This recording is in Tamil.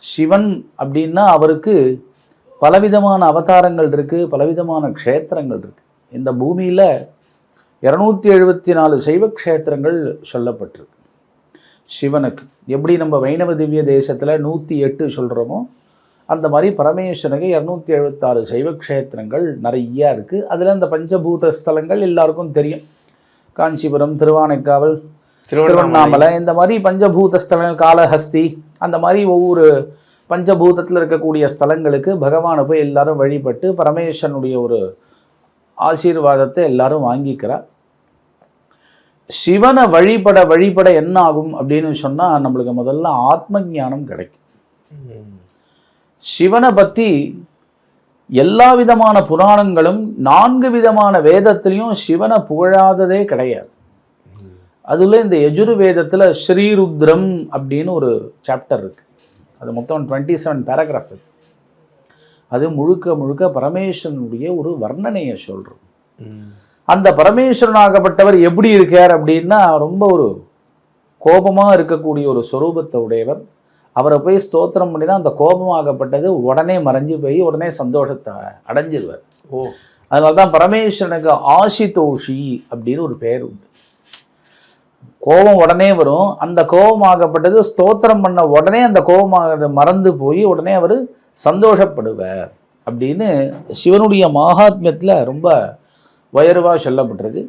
சிவன் அப்படின்னா அவருக்கு பலவிதமான அவதாரங்கள் இருக்குது, பலவிதமான க்ஷேத்திரங்கள் இருக்குது. இந்த பூமியில் 274 சைவ க்ஷேத்திரங்கள் சொல்லப்பட்டிருக்கு சிவனுக்கு. எப்படி நம்ம வைணவ திவ்ய தேசத்தில் 108 சொல்கிறோமோ அந்த மாதிரி பரமேஸ்வரனுக்கு 276 சைவ க்ஷேத்திரங்கள் நிறையா இருக்குது. அதில் இந்த பஞ்சபூத ஸ்தலங்கள் எல்லாருக்கும் தெரியும். காஞ்சிபுரம், திருவானைக்காவல், திருவண்ணாமலை, இந்த மாதிரி பஞ்சபூத ஸ்தலங்கள், காளஹஸ்தி, அந்த மாதிரி ஒவ்வொரு பஞ்சபூதத்தில் இருக்கக்கூடிய ஸ்தலங்களுக்கு பகவானை போய் எல்லாரும் வழிபட்டு பரமேஸ்வரனுடைய ஒரு ஆசீர்வாதத்தை எல்லாரும் வாங்கிக்கிறார். சிவனை வழிபட வழிபட என்ன ஆகும் அப்படின்னு சொன்னால் நம்மளுக்கு முதல்ல ஆத்ம ஞானம் கிடைக்கும். சிவனை பற்றி எல்லா விதமான புராணங்களும் 4 விதமான வேதத்திலையும் சிவனை புகழாததே கிடையாது. அதில் இந்த யஜுர்வேதத்தில் ஸ்ரீருத்ரம் அப்படின்னு ஒரு சாப்டர் இருக்குது. அது மொத்தம் 27 பேராகிராஃப் இருக்கு. அது முழுக்க முழுக்க பரமேஸ்வரனுடைய ஒரு வர்ணனையை சொல்கிறோம். அந்த பரமேஸ்வரனாகப்பட்டவர் எப்படி இருக்கார் அப்படின்னா ரொம்ப ஒரு கோபமாக இருக்கக்கூடிய ஒரு சொரூபத்தை உடையவர். அவரை போய் ஸ்தோத்திரம் பண்ணினா அந்த கோபமாகப்பட்டது உடனே மறைஞ்சு போய் உடனே சந்தோஷத்தை அடைஞ்சிருவார். அதனால தான் பரமேஸ்வரனுக்கு ஆசிதோஷி அப்படின்னு ஒரு பெயர் உண்டு. கோபம் உடனே வரும். அந்த கோபமாகப்பட்டது ஸ்தோத்திரம் பண்ண உடனே அந்த கோபமாக மறந்து போய் உடனே அவர் சந்தோஷப்படுவார் அப்படின்னு சிவனுடைய மகாத்மியத்தில் ரொம்ப உயர்வாக சொல்லப்பட்டிருக்கு.